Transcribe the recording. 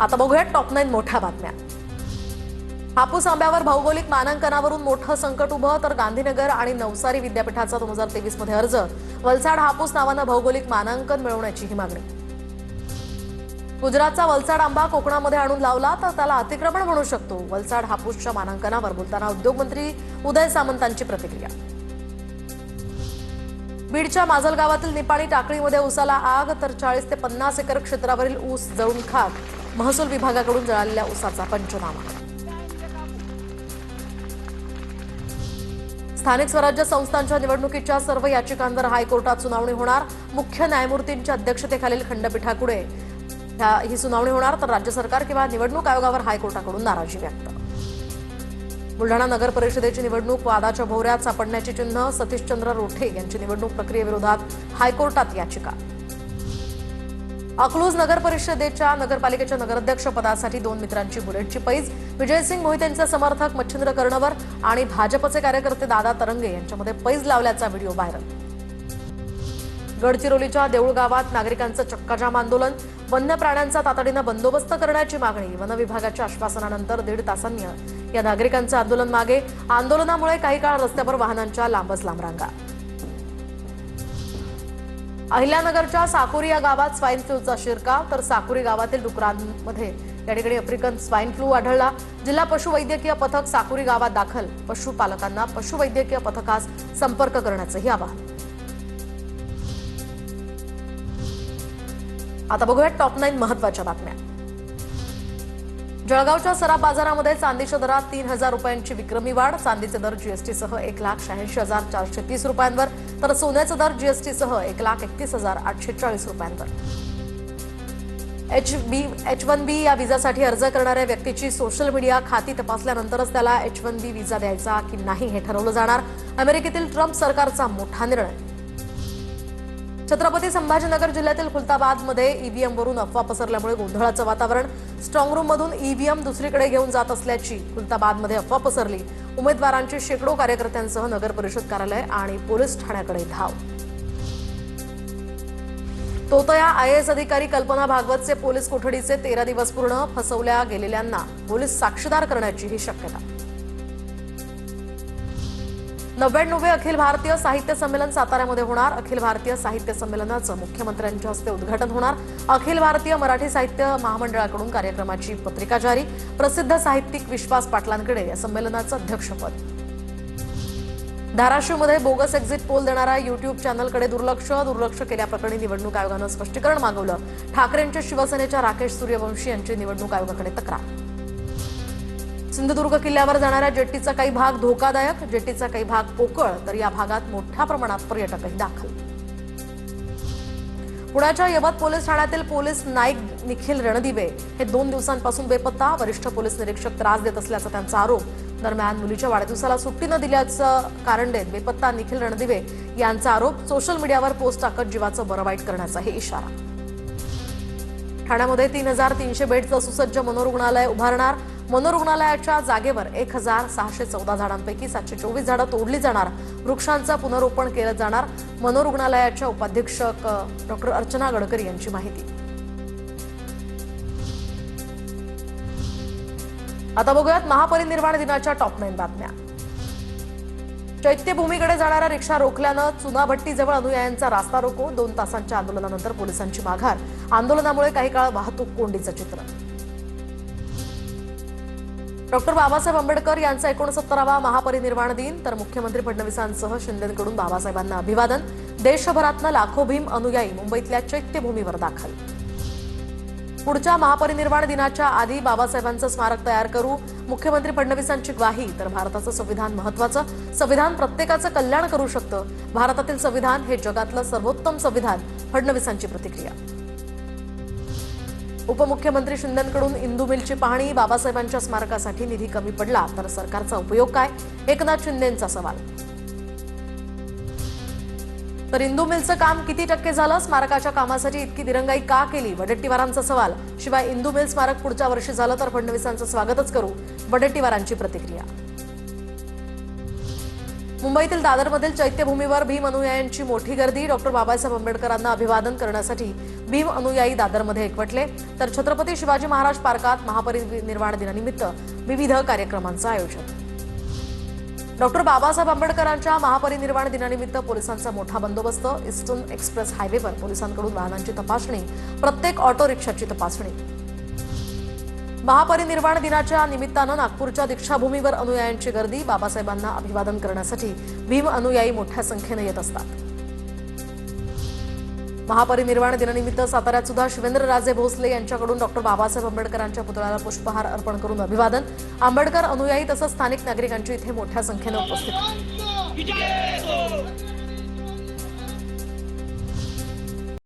आता बघूया टॉप 9 मोठ्या बातम्या। हापूस आंब्यावर भौगोलिक मानांकनावरून मोठं संकट उभं, तर गांधीनगर आणि नवसारी विद्यापीठाचा 2023 मध्ये अर्ज। वलसाड हापूस नावानं भौगोलिक मानांकन मिळवण्याची ही मागणी। गुजरातचा वलसाड आंबा कोकणामध्ये आणून लावला तर त्याला अतिक्रमण म्हणू शकतो। वलसाड हापूसच्या मानांकनावर बोलताना उद्योगमंत्री उदय सामंतांची प्रतिक्रिया। बीडच्या माजल गावातील निपाणी टाकळीमध्ये ऊसाला आग, तर 40 ते 50 एकर क्षेत्रावरील ऊस जळून खाक। महसूल विभागाकडून जळालेल्या ऊसाचा पंचनामा। स्थानिक स्वराज्य संस्थांच्या निवडणुकीच्या सर्व याचिकांवर हायकोर्टात सुनावणी होणार। मुख्य न्यायमूर्तींच्या अध्यक्षतेखालील खंडपीठापुढे ही सुनावणी होणार, तर राज्य सरकार किंवा निवडणूक आयोगावर हायकोर्टाकडून नाराजी व्यक्त। बुलढाणा नगर परिषदेची निवडणूक वादाच्या भोवऱ्यात सापडण्याची चिन्ह। सतीशचंद्र रोठे यांची निवडणूक प्रक्रियेविरोधात हायकोर्टात याचिका। अकलूज नगर परिषदेच्या नगरपालिकेच्या नगराध्यक्ष पदासाठी 2 मित्रांची बुलेटची पैज। विजयसिंग मोहितेंचे समर्थक मच्छिंद्र कर्णवर आणि भाजपचे कार्यकर्ते दादा तरंगे यांच्यामध्ये पैज लावल्याचा व्हिडिओ व्हायरल। गडचिरोलीच्या देऊळ गावात नागरिकांचं चक्काजाम आंदोलन। वन्य प्राण्यांचा तातडीनं बंदोबस्त करण्याची मागणी। वन विभागाच्या आश्वासनानंतर 1.5 तासांनी या नागरिकांचं आंदोलन मागे। आंदोलनामुळे काही काळ रस्त्यावर वाहनांच्या लांबच लांब रांगा। अहिल्यानगरच्या साकुरी या गावात स्वाईन फ्लूचा शिरकाव, तर साकुरी गावातील डुकरांमध्ये या ठिकाणी आफ्रिकन स्वाईन फ्लू आढळला। जिल्हा पशुवैद्यकीय पथक साकुरी गावात दाखल। पशुपालकांना पशुवैद्यकीय पथकास संपर्क करण्याचंही आवाहन। आता बघूया टॉप 9 महत्त्वाच्या बातम्या। जळगावच्या सराफ बाजारामध्ये चांदीच्या दरात 3,000 रुपयांची विक्रमी वाढ। चांदीचे दर जीएसटीसह 1,86,430 रुपयांवर, तर सोन्याचे दर जीएसटीसह 1,31,840 रुपयांवर। H1B या विजासाठी अर्ज करणाऱ्या व्यक्तीची सोशल मीडिया खाती तपासल्यानंतरच त्याला H1B विजा द्यायचा की नाही हे ठरवलं जाणार। अमेरिकेतील ट्रम्प सरकारचा मोठा निर्णय। छत्रपती संभाजीनगर जिल्ह्यातील खुलताबादमध्ये ईव्हीएमवरून अफवा पसरल्यामुळे गोंधळाचं वातावरण। स्ट्रॉंग रूममधून ईव्हीएम दुसरीकडे घेऊन जात असल्याची खुलताबादमध्ये अफवा पसरली। उमेदवारांची शेकडो कार्यकर्त्यांसह नगर परिषद कार्यालय आणि पोलीस ठाण्याकडे धाव। तोतया आयएएस अधिकारी कल्पना भागवतचे पोलीस कोठडीचे 13 दिवस पूर्ण। फसवल्या गेलेल्यांना पोलीस साक्षीदार करण्याची ही शक्यता। 99वे अखिल भारतीय साहित्य संमेलन साताऱ्यामध्ये होणार। अखिल भारतीय साहित्य संमेलनाचं मुख्यमंत्र्यांच्या हस्ते उद्घाटन होणार। अखिल भारतीय मराठी साहित्य महामंडळाकडून कार्यक्रमाची पत्रिका जारी। प्रसिद्ध साहित्यिक विश्वास पाटलांकडे या संमेलनाचं अध्यक्षपद। धाराशिवमध्ये बोगस एक्झिट पोल देणारा युट्यूब चॅनलकडे दुर्लक्ष केल्याप्रकरणी निवडणूक आयोगानं स्पष्टीकरण मागवलं। ठाकरेंच्या शिवसेनेच्या राकेश सूर्यवंशी यांची निवडणूक आयोगाकडे तक्रार। सिंधुदुर्ग किल्ल्यावर जाणाऱ्या जेट्टीचा काही भाग धोकादायक, जेट्टीचा काही भाग पोकळ, तर या भागात मोठ्या प्रमाणात पर्यटकही दाखल। पुण्याच्या यवत पोलीस ठाण्यातील पोलीस नाईक निखिल रणदिवे हे 2 दिवसांपासून बेपत्ता। वरिष्ठ पोलीस निरीक्षक त्रास देत असल्याचा त्यांचा आरोप। दरम्यान मुलीच्या वाढदिवसाला सुट्टी न दिल्याचं कारण देत बेपत्ता निखिल रणदिवे यांचा आरोप। सोशल मीडियावर पोस्ट टाकत जीवाचं बरं वाईट करण्याचाही इशारा। ठाण्यामध्ये 3,300 बेडचं सुसज्ज मनोरुग्णालय उभारणार। मनोरुग्णालयाच्या जागेवर 1,614 झाडांपैकी 724 झाडं तोडली जाणार। वृक्षांचं पुनरोपण केलं जाणार। मनोरुग्णालयाच्या उपाधीक्षक डॉक्टर अर्चना गडकरी यांची माहिती। आता बघूयात महापरिनिर्वाण दिनाच्या टॉप 9 बातम्या। चैत्यभूमीकडे जाणाऱ्या रिक्षा रोखल्यानं चुनाभट्टीजवळ अनुयायांचा रास्ता रोको। 2 तासांच्या आंदोलनानंतर पोलिसांची माघार। आंदोलनामुळे काही काळ वाहतूक कोंडीचं चित्र। डॉक्टर बाबासाहेब आंबेडकर यांचा 69वा महापरिनिर्वाण दिन, तर मुख्यमंत्री फडणवीसांसह शिंदेंकडून बाबासाहेबांना अभिवादन। देशभरातनं लाखो भीम अनुयायी मुंबईतल्या चैत्यभूमीवर दाखल। पुढच्या महापरिनिर्वाण दिनाच्या आधी बाबासाहेबांचं स्मारक तयार करू, मुख्यमंत्री फडणवीसांची ग्वाही। तर भारताचं संविधान महत्त्वाचं, संविधान प्रत्येकाचं कल्याण करू शकतं। भारतातील संविधान हे जगातलं सर्वोत्तम संविधान, फडणवीसांची प्रतिक्रिया। उपमुख्यमंत्री शिंदेंकडून इंदू मिलची पाहणी। बाबासाहेबांच्या स्मारकासाठी निधी कमी पडला तर सरकारचा उपयोग काय, एकनाथ शिंदेंचा सवाल। तर इंदू मिलचं काम किती टक्के झालं, स्मारकाच्या कामासाठी इतकी दिरंगाई का केली, वडेट्टीवारांचा सवाल। शिवाय इंदू मिल स्मारक पुढच्या वर्षी झालं तर फडणवीसांचं स्वागतच करू, वडेट्टीवारांची प्रतिक्रिया। मुंबईतील दादरमधील चैत्यभूमीवर भीम अनुयायांची मोठी गर्दी. डॉक्टर बाबासाहेब आंबेडकरांना अभिवादन करण्यासाठी भीम अनुयायी दादरमध्ये एकवटले. तर छत्रपती शिवाजी महाराज पार्कात महापरिनिर्वाण दिनानिमित्त विविध कार्यक्रमांचं आयोजन. डॉक्टर बाबासाहेब आंबेडकरांच्या महापरिनिर्वाण दिनानिमित्त पोलिसांचा मोठा बंदोबस्त. ईस्टर्न एक्सप्रेस हायवेवर पोलिसांकडून वाहनांची तपासणी, प्रत्येक ऑटो रिक्षाची तपासणी. महापरिनिर्वाण दिनाच्या निमित्तानं नागपूरच्या दीक्षाभूमीवर अनुयायांची गर्दी. बाबासाहेबांना अभिवादन करण्यासाठी भीम अनुयायी मोठ्या संख्येने येत असतात. महापरिनिर्वाण दिनानिमित्त साताऱ्यात सुद्धा शिवेंद्रराजे भोसले यांच्याकडून डॉक्टर बाबासाहेब आंबेडकरांच्या पुतळ्याला पुष्पहार अर्पण करून अभिवादन. आंबेडकर अनुयायी तसंच स्थानिक नागरिकांची इथे मोठ्या संख्येने उपस्थिती.